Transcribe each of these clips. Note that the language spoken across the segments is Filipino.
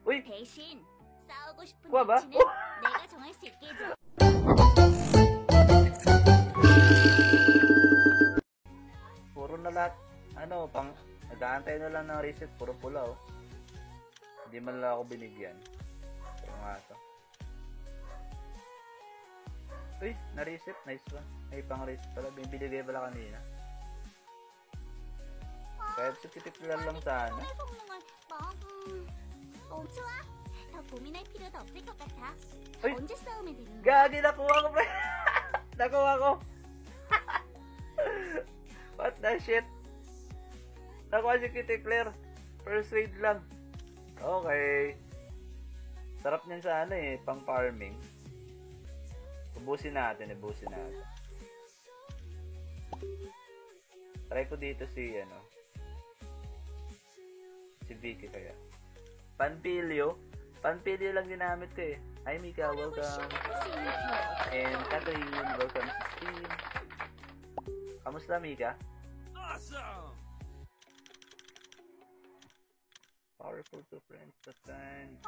Uy! 대신 싸우고 싶은 Kuha ba? 위치는 내가 정할 수 있게 해줘. Puro na lahat. Ano, nag-aantay na lang ng reset. Puro pula, oh. Hindi man lang ako binigyan. Ito nga ito. Uy, na-reset. Nice one. May pang-reset pala. Binibigay pala kanina. Kahit sa titiplan lang sana. 오늘 성능을 좋아. 더 고민할 필요도 없을 것 같아. 어이. 언제 싸우면 되는 거야? Gagi, nakuha ko, pre. Nakuha ko. What the shit? Nakuha si Kitty Claire. Persuade lang. Okay. Sarap niyan sa ano eh, pang farming. Ubusin natin. Try ko dito si Vicky kaya. Panpilyo lang ginamit ko eh. Hi Mika, welcome. And Catherine, welcome to stream. Kamusta Mika? Awesome! Powerful to friends that time.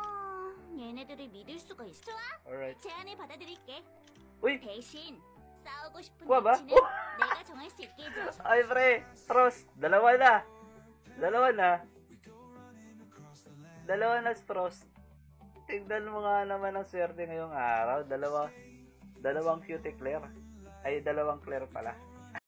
얘네들을 믿을 수가 있어? Alright. 제안을 받아들일게. Uy! 대신 싸우고 싶은 kuha ba? 위치는 내가 정할 수 있게 해줘. Ay pre, Stros, dalawa na Stros. Tignan mo nga naman ang swerte ngayong araw. Dalawang Cutie Claire. Ay, dalawang Claire pala.